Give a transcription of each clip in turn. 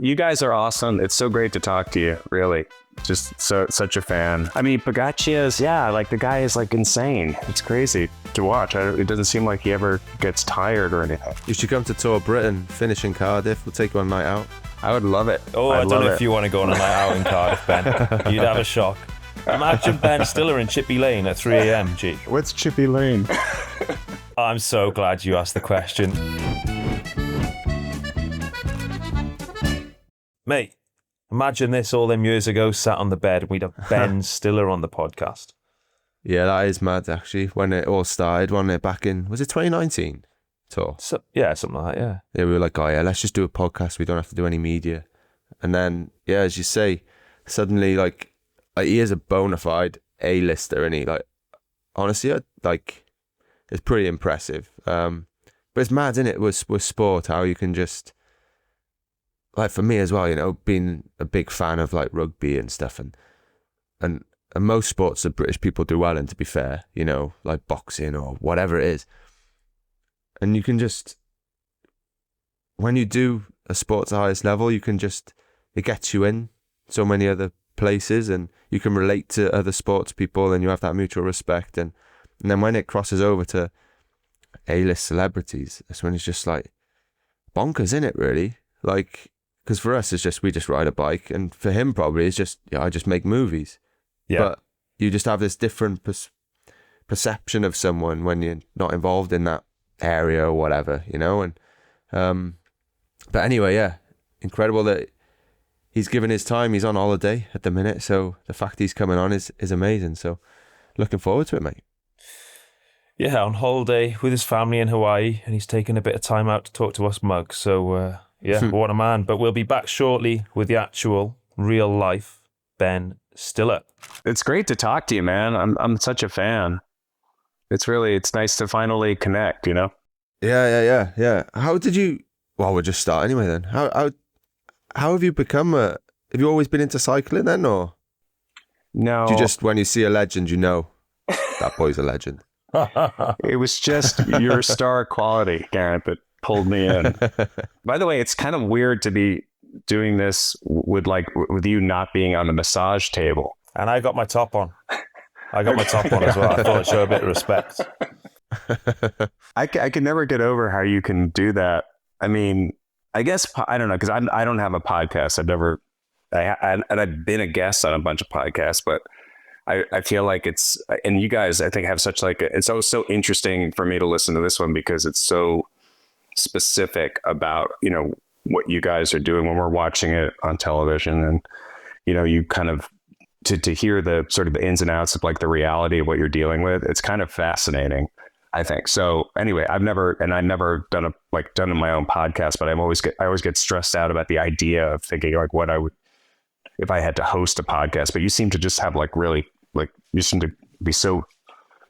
You guys are awesome. It's so great to talk to you, really. Just such a fan. I mean, Pogacar's, like the guy is like insane. It's crazy to watch. It doesn't seem like he ever gets tired or anything. You should come to Tour Britain, finish in Cardiff. We'll take you on a night out. I would love it. Oh, I don't know if you want to go on a night out in Cardiff, Ben. You'd have a shock. Imagine Ben Stiller in Chippy Lane at 3 a.m, G. What's Chippy Lane? I'm so glad you asked the question. Mate, imagine this all them years ago, sat on the bed, and we'd have Ben Stiller on the podcast. Yeah, that is mad, actually, when it all started, wasn't it, back in, was it 2019 tour? So, yeah, something like that, yeah. Yeah, we were like, oh yeah, let's just do a podcast. We don't have to do any media. And then, yeah, as you say, suddenly, like he is a bona fide A-lister, and he, like, honestly, it's pretty impressive. But it's mad, isn't it, with sport, how you can just, like for me as well, you know, being a big fan of like rugby and stuff, and most sports that British people do well in, to be fair, you know, like boxing or whatever it is. And you can just, when you do a sport at the highest level, you can just, it gets you in so many other places, and you can relate to other sports people, and you have that mutual respect. And then when it crosses over to A-list celebrities, that's when it's just like bonkers, isn't it, really? Like, because for us, it's just, we just ride a bike. And for him, probably, it's just, I just make movies. Yeah. But you just have this different perception of someone when you're not involved in that area or whatever, you know? And but anyway, yeah, incredible that he's given his time. He's on holiday at the minute. So the fact he's coming on is amazing. So looking forward to it, mate. Yeah, on holiday with his family in Hawaii, and he's taken a bit of time out to talk to us mugs. So, yeah, what a man. But we'll be back shortly with the actual, real life Ben Stiller. It's great to talk to you, man. I'm such a fan. It's nice to finally connect, you know? Yeah. How did you, well, we'll just start anyway then. How have you become have you always been into cycling then, or? No. Do you just, when you see a legend, you know, that boy's a legend? It was just your star quality, Garrett, that pulled me in. By the way, it's kind of weird to be doing this with you not being on the massage table. And I got my top on. As well. I thought I'd show a bit of respect. I can never get over how you can do that. I mean, I guess, I don't know, because I don't have a podcast. I've been a guest on a bunch of podcasts, but I feel like it's, and you guys, I think, have such it's always so interesting for me to listen to this one because it's so specific about, you know, what you guys are doing when we're watching it on television. And, you know, you kind of, to hear the sort of the ins and outs of like the reality of what you're dealing with, it's kind of fascinating, I think. So anyway, I've never done my own podcast, but I always get stressed out about the idea of thinking like what I would, if I had to host a podcast. But you seem to just have you seem to be so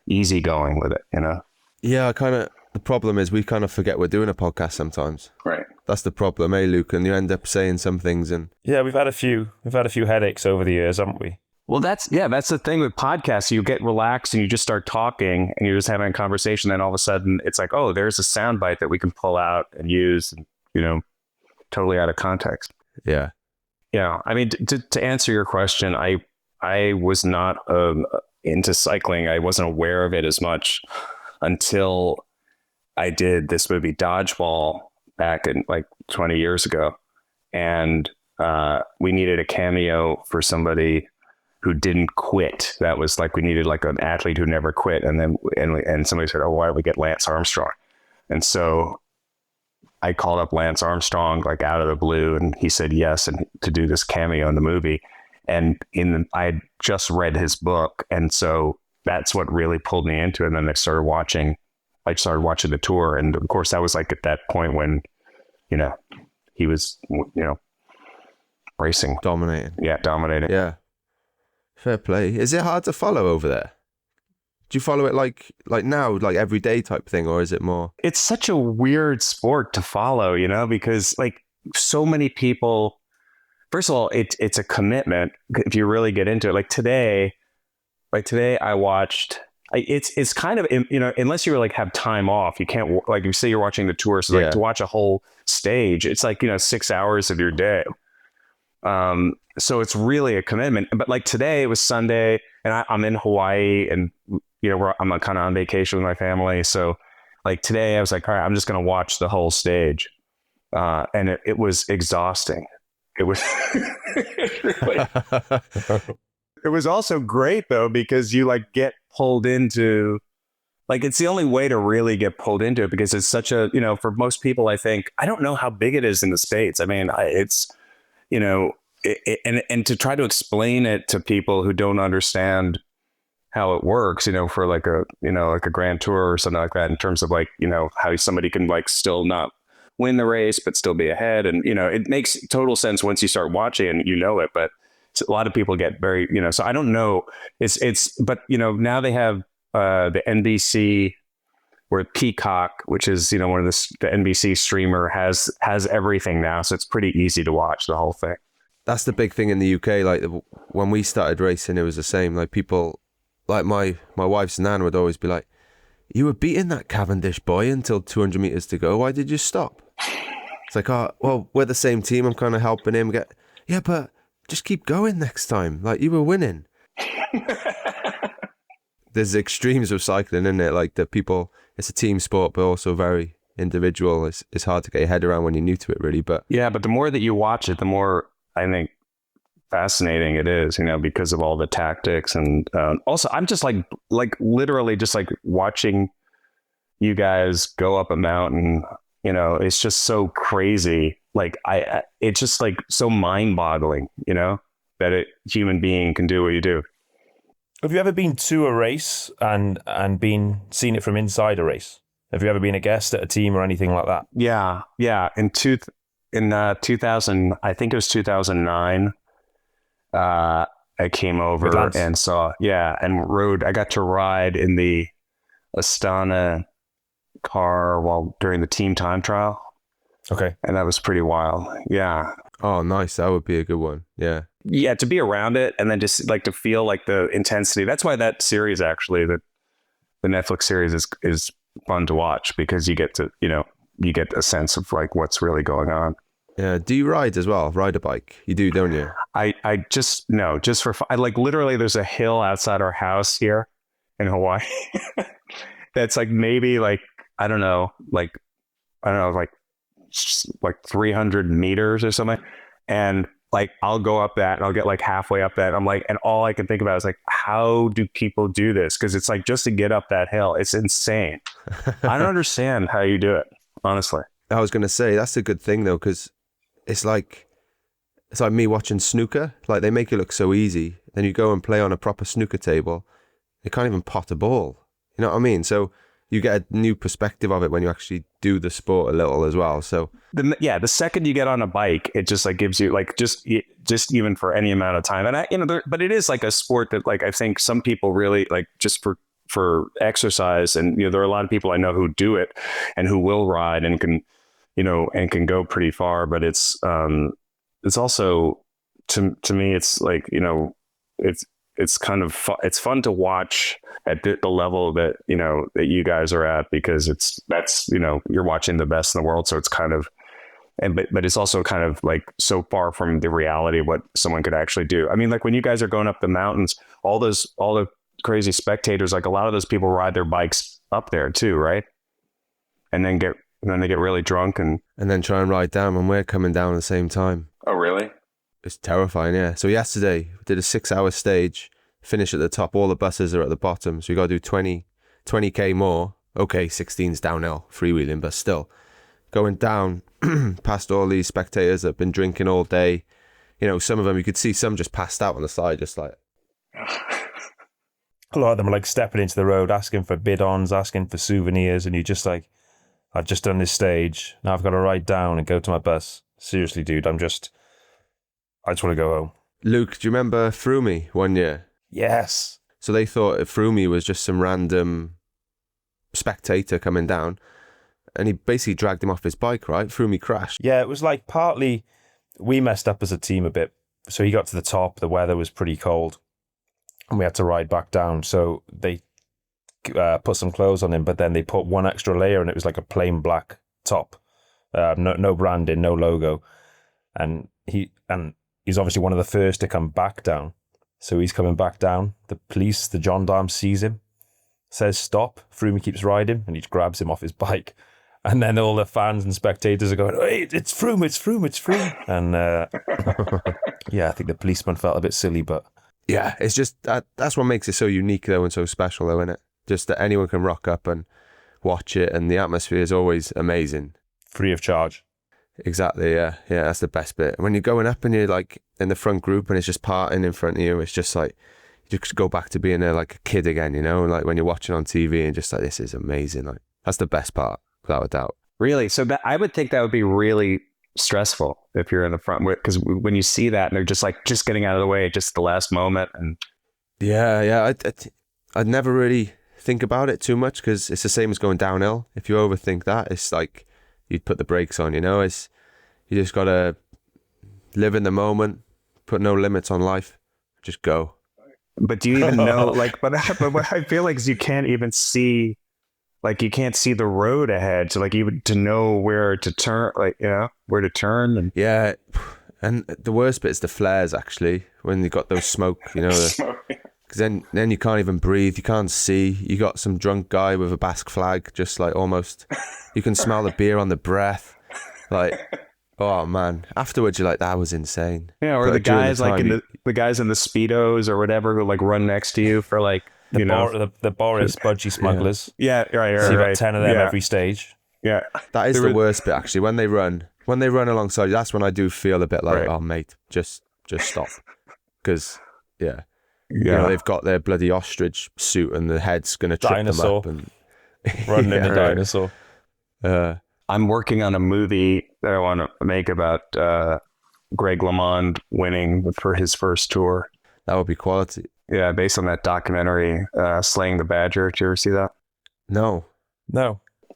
easygoing with it, you know? Yeah, the problem is we kind of forget we're doing a podcast sometimes. Right. That's the problem, Luke? And you end up saying some things and... Yeah, we've had a few headaches over the years, haven't we? Well, that's the thing with podcasts. You get relaxed and you just start talking and you're just having a conversation. Then all of a sudden it's like, oh, there's a soundbite that we can pull out and use, and, you know, totally out of context. Yeah. Yeah. I mean, to answer your question, I was not into cycling. I wasn't aware of it as much until I did this movie Dodgeball back in 20 years ago. And we needed a cameo for somebody who didn't quit. That was we needed an athlete who never quit. And then, and somebody said, oh, why don't we get Lance Armstrong? And so I called up Lance Armstrong out of the blue, and he said yes, and to do this cameo in the movie. And I had just read his book, and so that's what really pulled me into it. And then I started watching the tour, and of course that was at that point when, you know, he was, you know, racing, dominating. Yeah. Fair play. Is it hard to follow over there? Do you follow it like now, everyday type thing, or is it more? It's such a weird sport to follow, you know, because so many people. First of all, it's a commitment if you really get into it. Today I watched it's kind of, unless you like have time off, you can't, like you say you're watching the tour, so like to watch a whole stage, it's like 6 hours of your day. So it's really a commitment. But like today, it was Sunday, and I'm in Hawaii, and I'm kind of on vacation with my family. So like today, I was like, all right, I'm just gonna watch the whole stage, and it was exhausting. It was. It was also great though, because you like get pulled into, like, it's the only way to really get pulled into it, because it's such a, for most people, I think, I don't know how big it is in the States. I mean, it's, and to try to explain it to people who don't understand how it works, for like a grand tour or something like that, in terms of like, how somebody can like still not win the race, but still be ahead. And, it makes total sense once you start watching and it, but a lot of people get very, so I don't know. But now they have the NBC, where Peacock, which is, one of the NBC streamer, has everything now. So it's pretty easy to watch the whole thing. That's the big thing in the UK. Like when we started racing, it was the same. Like people, like my wife's nan would always be like, "You were beating that Cavendish boy until 200 meters to go. Why did you stop?" It's like, oh, well, we're the same team. I'm kind of helping him get. Yeah, but just keep going next time. Like, you were winning. There's extremes of cycling, isn't it? Like, the people, it's a team sport, but also very individual. It's hard to get your head around when you're new to it, really. But yeah, but the more that you watch it, the more I think fascinating it is, because of all the tactics. And also, I'm just like literally just like watching you guys go up a mountain. It's just so crazy. Like it's just like so mind-boggling, that a human being can do what you do. Have you ever been to a race and seen it from inside a race? Have you ever been a guest at a team or anything like that? Yeah. In 2000, I think it was 2009. I came over and saw, and rode. I got to ride in the Astana car during the team time trial. Okay. And that was pretty wild. Yeah. Oh, nice. That would be a good one. Yeah. Yeah, to be around it and then just like to feel like the intensity. That's why that series, actually, the Netflix series is fun to watch, because you get to, you get a sense of like what's really going on. Yeah. Do you ride as well? Ride a bike? You do, don't you? I just for fun. I like literally, there's a hill outside our house here in Hawaii that's like maybe like, I don't know, like 300 meters or something. And like, I'll go up that and I'll get like halfway up that. I'm like, and all I can think about is like, how do people do this? Cause it's like, just to get up that hill, it's insane. I don't understand how you do it, honestly. I was going to say, that's a good thing though. Cause it's like me watching snooker. Like, they make it look so easy. Then you go and play on a proper snooker table. You can't even pot a ball. You know what I mean? So you get a new perspective of it when you actually do the sport a little as well. So the second you get on a bike, it just like gives you like just even for any amount of time. And but it is like a sport that like I think some people really like just for exercise. And there are a lot of people I know who do it and who will ride and can go pretty far. But it's also to me it's like it's kind of it's fun to watch at the level that that you guys are at, because you're watching the best in the world. So it's kind of, but it's also kind of like so far from the reality of what someone could actually do. I mean, like when you guys are going up the mountains, all the crazy spectators, like a lot of those people ride their bikes up there too, right? And then they get really drunk and then try and ride down when we're coming down at the same time. Oh, really? It's terrifying, yeah. So yesterday, we did a 6-hour stage, finish at the top, all the buses are at the bottom, so you got to do 20k more. Okay, 16's downhill, freewheeling, but still. Going down past all these spectators that have been drinking all day. Some of them, you could see some just passed out on the side, just like... A lot of them are like stepping into the road, asking for bid-ons, asking for souvenirs, and you're just like, I've just done this stage, now I've got to ride down and go to my bus. Seriously, dude, I just want to go home. Luke, do you remember Froomey one year? Yes. So they thought Froomey was just some random spectator coming down, and he basically dragged him off his bike, right? Froomey crashed. Yeah, it was like partly we messed up as a team a bit. So he got to the top, the weather was pretty cold, and we had to ride back down. So they put some clothes on him, but then they put one extra layer and it was like a plain black top. No branding, no logo. And he's obviously one of the first to come back down. So he's coming back down. The gendarme sees him, says stop. Froome keeps riding and he grabs him off his bike. And then all the fans and spectators are going, hey, it's Froome, it's Froome, it's Froome. And I think the policeman felt a bit silly, but... Yeah, it's just, that's what makes it so unique though and so special though, isn't it? Just that anyone can rock up and watch it, and the atmosphere is always amazing. Free of charge. Exactly, yeah. Yeah, that's the best bit. When you're going up and you're like in the front group and it's just partying in front of you, it's just like, you just go back to being like a kid again, you know? Like when you're watching on TV and just like, this is amazing. Like that's the best part, without a doubt. Really? So I would think that would be really stressful if you're in the front, because when you see that and they're just getting out of the way, just the last moment. And yeah. I'd never really think about it too much because it's the same as going downhill. If you overthink that, it's like you'd put the brakes on, you know? You just got to live in the moment, put no limits on life, just go. But do you even know, like, but what I feel like is you can't even see, like, you can't see the road ahead. So, like, even to know where to turn, like, where to turn. And yeah. And the worst bit is the flares, actually, when you got those smoke, you know, because then you can't even breathe. You can't see. You got some drunk guy with a Basque flag, just like almost, you can smell the beer on the breath. Like, oh man. Afterwards, you're like, that was insane. Yeah, or but the guys like the guys in the Speedos or whatever who like run next to you for like, the Boris budgie smugglers. Yeah, right. So you got 10 of them every stage. Yeah. That is the worst bit, actually. When they run alongside you, that's when I do feel a bit like, oh mate, just stop. Because, you know, they've got their bloody ostrich suit and the head's going to trip them up. And running in the dinosaur. I'm working on a movie that I want to make about Greg LeMond winning for his first tour. That would be quality. Yeah, based on that documentary, Slaying the Badger. Did you ever see that? No.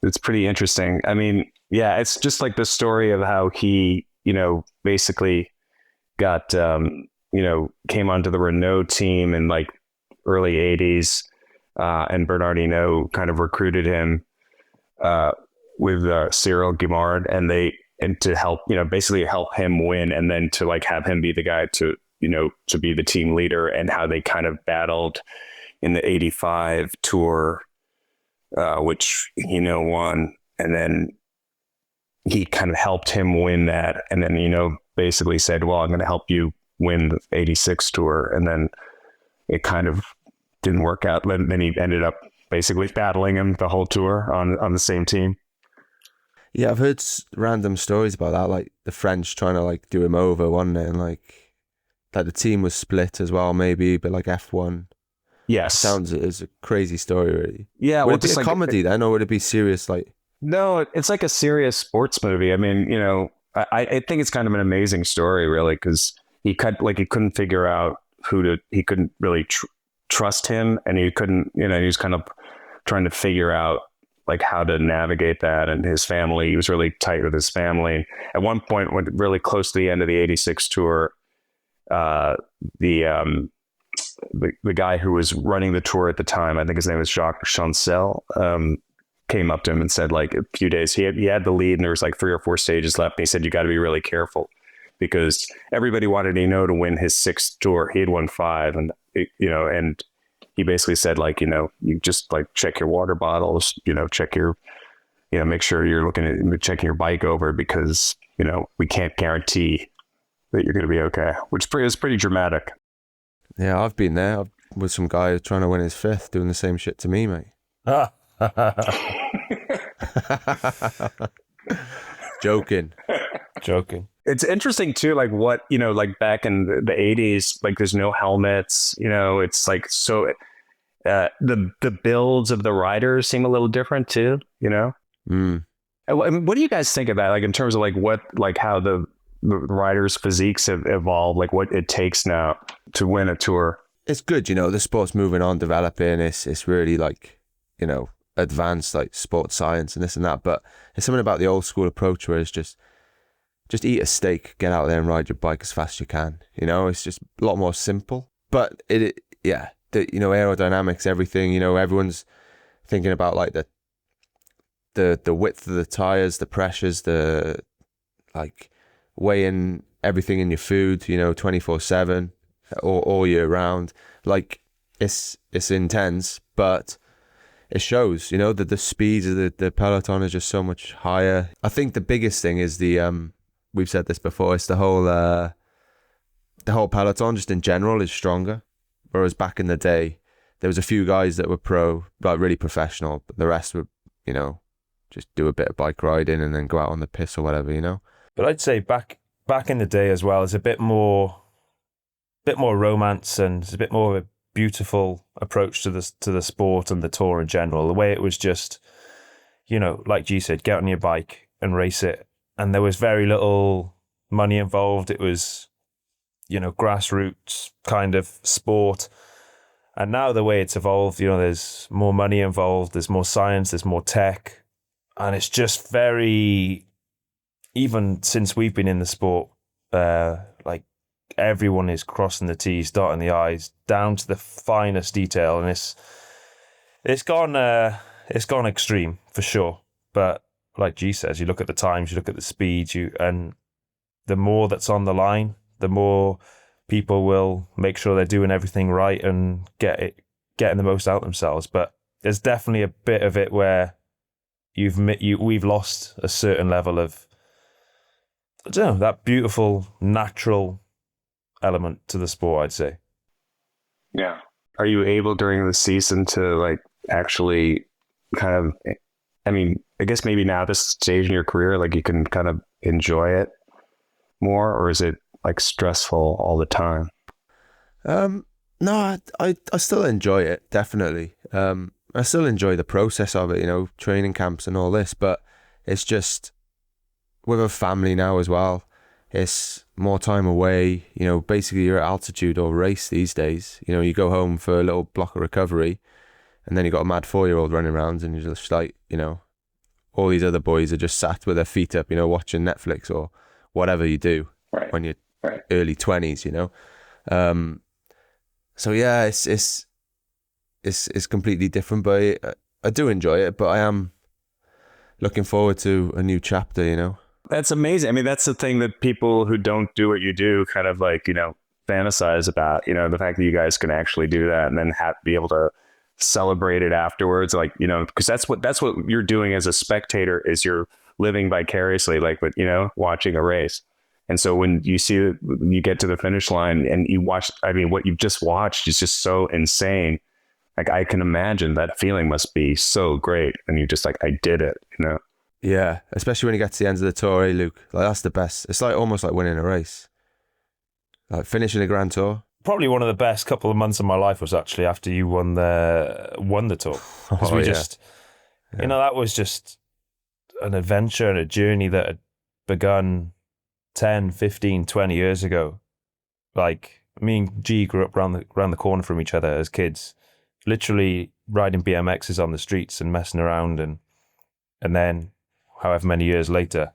It's pretty interesting. I mean, yeah, it's just like the story of how he, you know, basically got, came onto the Renault team in like early 80s, and Bernard Hinault kind of recruited him with Cyril Guimard, and to help, basically help him win, and then to like have him be the guy to be the team leader, and how they kind of battled in the 85 tour, which Hinault won. And then he kind of helped him win that. And then, basically said, well, I'm going to help you win the 86 tour. And then it kind of didn't work out. Then he ended up basically battling him the whole tour on the same team. Yeah, I've heard random stories about that, like the French trying to like do him over, wasn't it? And like the team was split as well, maybe, but like F1. Yes. Sounds it's a crazy story, really. Yeah. Would it be a comedy then, or would it be serious? Like, no, it's like a serious sports movie. I mean, I think it's kind of an amazing story, really, because he couldn't figure out he couldn't really trust him, and he couldn't, he was kind of trying to figure out like how to navigate that, and his family. He was really tight with his family. At one point, when really close to the end of the 86 tour, the guy who was running the tour at the time, I think his name was Jacques Chancel, came up to him and said, like, a few days, he had the lead and there was like 3 or 4 stages left. And he said, you got to be really careful, because everybody wanted to know to win his 6th tour. He had won 5, and and he basically said, like, you just like check your water bottles, check your, make sure you're checking your bike over, because, we can't guarantee that you're going to be okay, which is pretty dramatic. Yeah, I've been there with some guy trying to win his 5th, doing the same shit to me, mate. Joking. It's interesting too, like what, like back in the 80s, like there's no helmets, it's like, so the builds of the riders seem a little different too, Mm. I mean, what do you guys think about, like, in terms of like what, like how the riders' physiques have evolved, like what it takes now to win a tour? It's good, the sport's moving on, developing. It's really like, advanced, like sports science and this and that. But it's something about the old school approach where it's just eat a steak, get out there and ride your bike as fast as you can. It's just a lot more simple. But aerodynamics, everything, everyone's thinking about like the width of the tires, the pressures, the like weighing everything in your food, 24/7 all year round. Like it's intense, but it shows, that the speeds of the peloton is just so much higher. I think the biggest thing is we've said this before, it's the whole peloton just in general is stronger. Whereas back in the day, there was a few guys that were really professional, but the rest were, just do a bit of bike riding and then go out on the piss or whatever. But I'd say back in the day as well, there's a bit more romance, and it's a bit more of a beautiful approach to the sport and the tour in general. The way it was just, like G said, get on your bike and race it. And there was very little money involved. It was, grassroots kind of sport. And now the way it's evolved, there's more money involved, there's more science, there's more tech. And it's just very, even since we've been in the sport, like everyone is crossing the T's, dotting the I's, down to the finest detail. And it's gone extreme for sure. But like G says, you look at the times, you look at the speed, and the more that's on the line, the more people will make sure they're doing everything right and getting the most out themselves. But there's definitely a bit of it where we've lost a certain level of, I don't know, that beautiful natural element to the sport, I'd say. Yeah. Are you able during the season to like actually kind of, I mean, I guess maybe now this stage in your career, like you can kind of enjoy it more, or is it like stressful all the time? No, I still enjoy it, definitely. I still enjoy the process of it, training camps and all this, but it's just with a family now as well. It's more time away, basically you're at altitude or race these days. You go home for a little block of recovery and then you got a mad 4-year-old running around and you're just like, all these other boys are just sat with their feet up, watching Netflix or whatever you do when you're early 20s, so yeah, it's completely different, but I do enjoy it, but I am looking forward to a new chapter, That's amazing. I mean, that's the thing that people who don't do what you do kind of like, fantasize about, the fact that you guys can actually do that and then be able to celebrate it afterwards. Like, because that's what you're doing as a spectator, is you're living vicariously, like, but, watching a race. And so when you get to the finish line and you watch, I mean, what you've just watched is just so insane. Like, I can imagine that feeling must be so great. And you just like, I did it, Yeah, especially when you get to the end of the tour, Luke? Like, that's the best. It's like almost like winning a race. Like finishing a Grand Tour. Probably one of the best couple of months of my life was actually after you won the tour. Because that was just an adventure and a journey that had begun 10, 15, 20 years ago. Like, me and G grew up round the corner from each other as kids, literally riding BMXs on the streets and messing around, and then however many years later,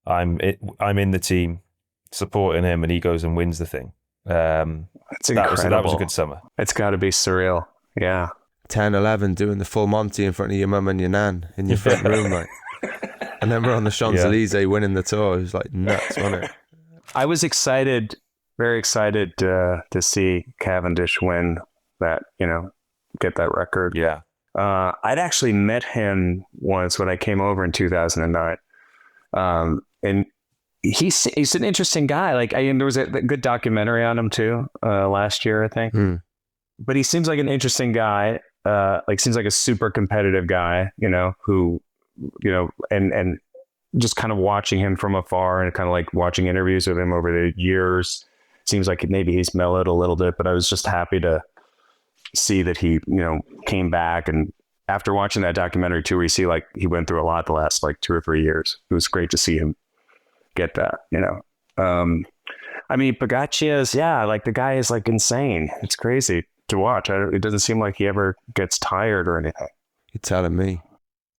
I'm in the team supporting him, and he goes and wins the thing. That's incredible. That was a good summer. It's got to be surreal. Yeah. 10, 11, doing the full Monty in front of your mum and your nan in your front room, like. And then we're on the Champs-Élysées winning the tour. It was like nuts, wasn't it? I was excited, very excited to see Cavendish win that, get that record. Yeah. I'd actually met him once when I came over in 2009. And he's an interesting guy. Like, there was a good documentary on him too, last year, I think. But he seems like an interesting guy. Seems like a super competitive guy, who, and just kind of watching him from afar and kind of like watching interviews with him over the years, seems like maybe he's mellowed a little bit, but I was just happy to see that he, came back. And after watching that documentary too, where you see like he went through a lot the last like 2 or 3 years, it was great to see him get that, I mean, Pogacar's, like the guy is like insane. It's crazy to watch. It doesn't seem like he ever gets tired or anything. You're telling me.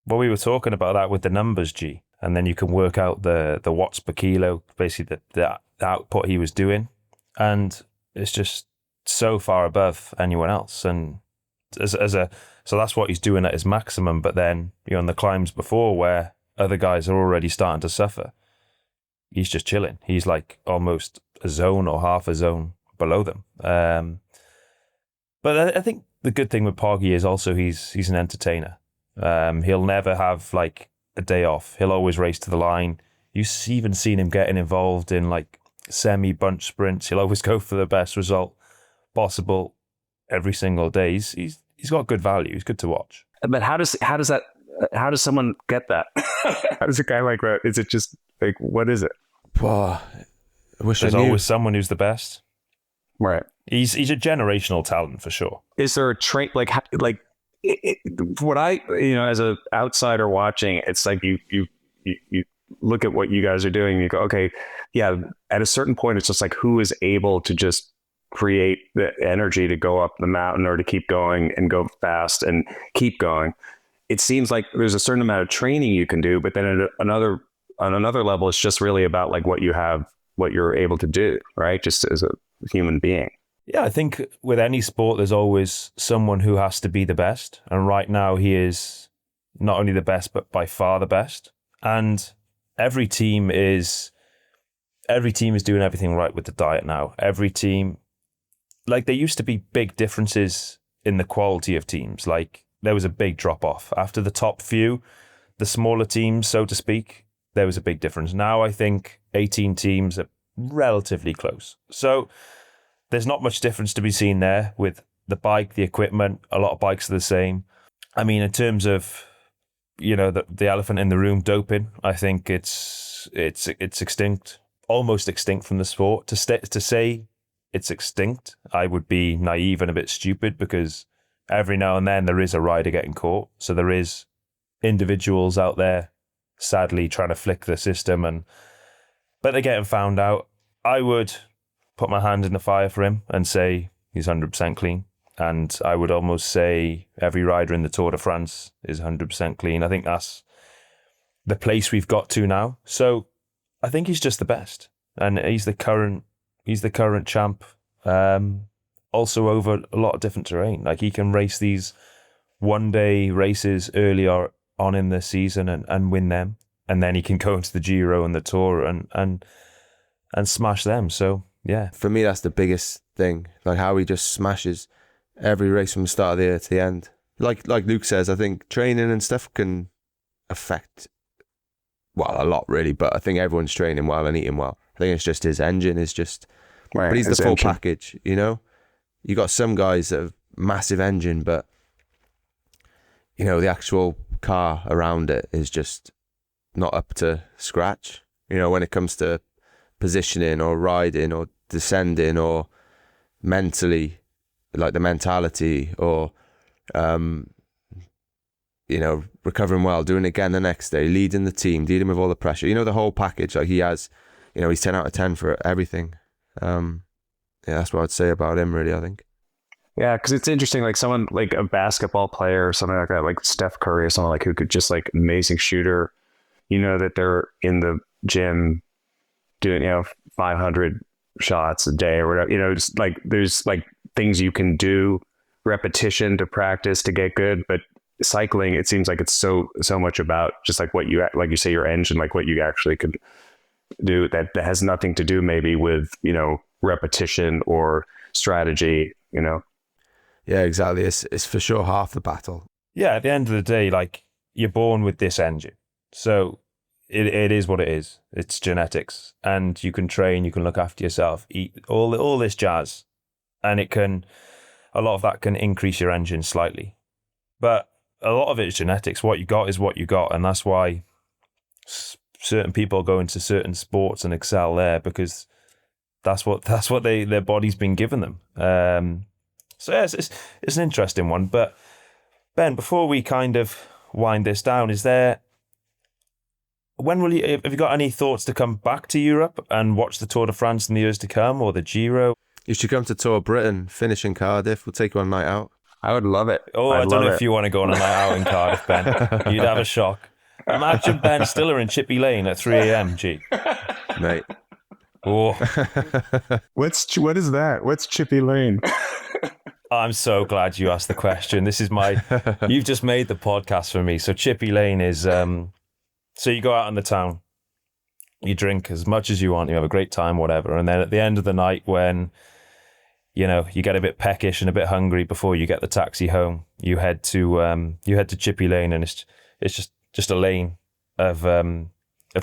Well, we were talking about that with the numbers, G, and then you can work out the watts per kilo, basically the output he was doing, and it's just so far above anyone else. And So that's what he's doing at his maximum. But then, in the climbs before where other guys are already starting to suffer, he's just chilling. He's like almost a zone or half a zone below them. But I think the good thing with Poggy is also he's an entertainer. He'll never have like a day off. He'll always race to the line. You've even seen him getting involved in like semi-bunch sprints. He'll always go for the best result possible every single day. He's got good value. He's good to watch. But how does someone get that? How does a guy like that? Is it just like, what is it? I wish There's I knew. always someone who's the best. Right. He's a generational talent for sure. Is there a trait what I, as an outsider watching, it's like you look at what you guys are doing and you go, okay, yeah, at a certain point, it's just like, who is able to just create the energy to go up the mountain or to keep going and go fast and keep going? It seems like there's a certain amount of training you can do, but then on another level, it's just really about like what you're able to do, right? Just as a human being. Yeah, I think with any sport, there's always someone who has to be the best. And right now he is not only the best, but by far the best. And every team is doing everything right with the diet now. Every team, like there used to be big differences in the quality of teams. Like there was a big drop off after the top few, the smaller teams, so to speak, there was a big difference. Now I think 18 teams are relatively close. So there's not much difference to be seen there with the bike, the equipment. A lot of bikes are the same. I mean, in terms of, the elephant in the room, doping, I think it's extinct, almost extinct from the sport. To say it's extinct, I would be naive and a bit stupid, because every now and then there is a rider getting caught. So there is individuals out there, sadly, trying to flick the system, but they're getting found out. I would put my hand in the fire for him and say he's 100% clean. And I would almost say every rider in the Tour de France is 100% clean. I think that's the place we've got to now. So I think he's just the best. And he's the current champ. Also over a lot of different terrain. Like he can race these one-day races earlier on in the season and win them. And then he can go into the Giro and the Tour and smash them. So yeah. For me, that's the biggest thing. Like how he just smashes every race from the start of the year to the end. Like Luke says, I think training and stuff can affect, well, a lot really, but I think everyone's training well and eating well. I think it's just his engine is just, right, but he's the full package, You got some guys that have massive engine, but, the actual car around it is just not up to scratch. When it comes to positioning or riding or descending or mentally, like the mentality or, recovering well, doing it again the next day, leading the team, dealing with all the pressure, the whole package. Like he has, he's 10 out of 10 for everything. That's what I'd say about him, really, I think. Yeah, because it's interesting, like someone like a basketball player or something like that, like Steph Curry or someone like who could just like amazing shooter, that they're in the gym doing, 500 shots a day or whatever, just like there's like things you can do, repetition to practice to get good. But cycling, it seems like it's so much about just like what you, like you say, your engine, like what you actually could do that has nothing to do maybe with, repetition or strategy, Yeah, exactly. It's for sure half the battle. Yeah, at the end of the day, like you're born with this engine. So it is what it is. It's genetics, and you can train, you can look after yourself, eat all this jazz, and a lot of that can increase your engine slightly. But a lot of it is genetics. What you got is what you got, and that's why certain people go into certain sports and excel there, because that's what their body's been given them. So yeah, it's an interesting one. But Ben, before we kind of wind this down, have you got any thoughts to come back to Europe and watch the Tour de France in the years to come, or the Giro? You should come to Tour Britain, finish in Cardiff. We'll take you on a night out. I would love it. Oh, I don't know if you want to go on a night out in Cardiff, Ben. You'd have a shock. Imagine Ben Stiller in Chippy Lane at 3 a.m, G. Mate. Oh. What is that? What's Chippy Lane? I'm so glad you asked the question. This is you've just made the podcast for me. So Chippy Lane is, so you go out in the town, you drink as much as you want, you have a great time, whatever. And then at the end of the night, when, you know, you get a bit peckish and a bit hungry before you get the taxi home, you head to Chippy Lane, and it's just a lane of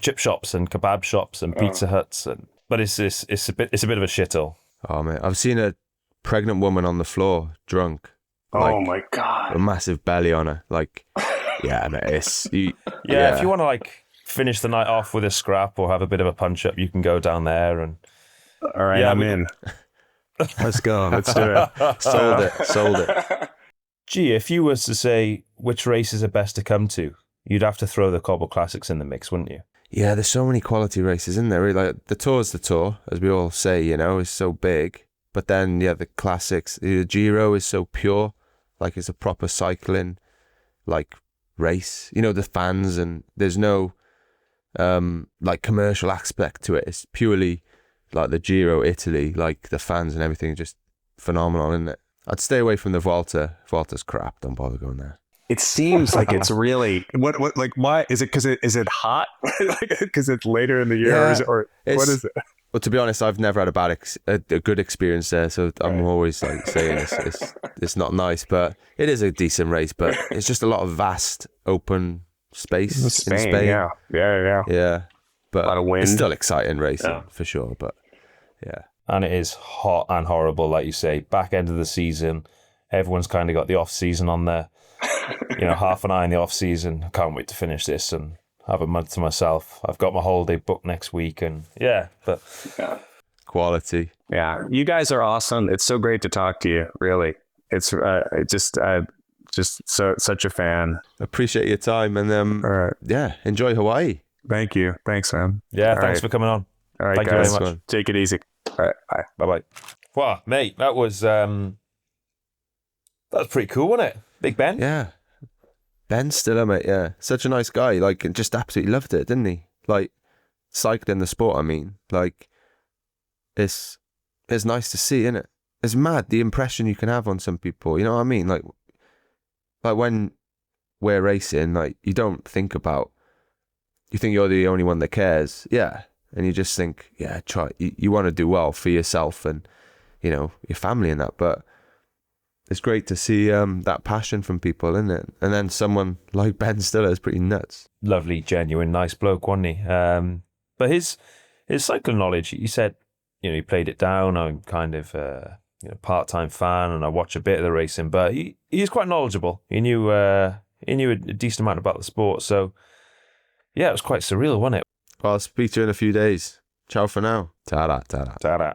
chip shops and kebab shops and Pizza Huts, but it's a bit of a shithole. Oh man, I've seen a pregnant woman on the floor, drunk. Oh my God. A massive belly on her. Like, yeah, no, If you want to like finish the night off with a scrap or have a bit of a punch up, you can go down there. And all right, I'm in. Let's go. Let's do it. Sold it. Gee, if you was to say which races are best to come to, you'd have to throw the Cobble Classics in the mix, wouldn't you? Yeah, there's so many quality races in there. Really. Like the Tour's the Tour, as we all say, you know, is so big. But then, yeah, the classics, the Giro is so pure, like it's a proper cycling, like race. You know, the fans, and there's no like commercial aspect to it. It's purely like the Giro, Italy, like the fans and everything, just phenomenal, isn't it? I'd stay away from the Vuelta. Vuelta's crap. Don't bother going there. It seems like it's really what like why is it? Because is it hot? Because it's later in the year, Yeah, or what is it? Well, to be honest, I've never had a good experience there, so I'm always like saying it's not nice, but it is a decent race. But it's just a lot of vast open space in Spain. Yeah. But a lot of wind. It's still exciting racing for sure. But yeah, and it is hot and horrible, like you say. Back end of the season, everyone's kind of got the off season on there. You know, half an eye in the off season. I can't wait to finish this and have a month to myself. I've got my holiday booked next week, and quality. Yeah, you guys are awesome. It's so great to talk to you. Really, it's just such a fan. Appreciate your time, and enjoy Hawaii. Thank you. Thanks, man. Yeah, thanks for coming on. All right, Thank guys. you very much. Take it easy. All right, bye. Bye. Wow, mate, that was pretty cool, wasn't it? Big Ben. Yeah. Ben Stiller, mate, yeah. Such a nice guy, like, and just absolutely loved it, didn't he? Like, cycling the sport, I mean. Like, it's nice to see, isn't it? It's mad, the impression you can have on some people, you know what I mean? Like when we're racing, like, you don't think about, you think you're the only one that cares, yeah. And you just think, yeah, you want to do well for yourself and, you know, your family and that, but it's great to see that passion from people, isn't it? And then someone like Ben Stiller is pretty nuts. Lovely, genuine, nice bloke, wasn't he? But his cycling knowledge, he said, you know, he played it down. I'm kind of part-time fan, and I watch a bit of the racing. But he's quite knowledgeable. He knew a decent amount about the sport. So yeah, it was quite surreal, wasn't it? Well, I'll speak to you in a few days. Ciao for now. Ta-da, ta-da. Ta-da.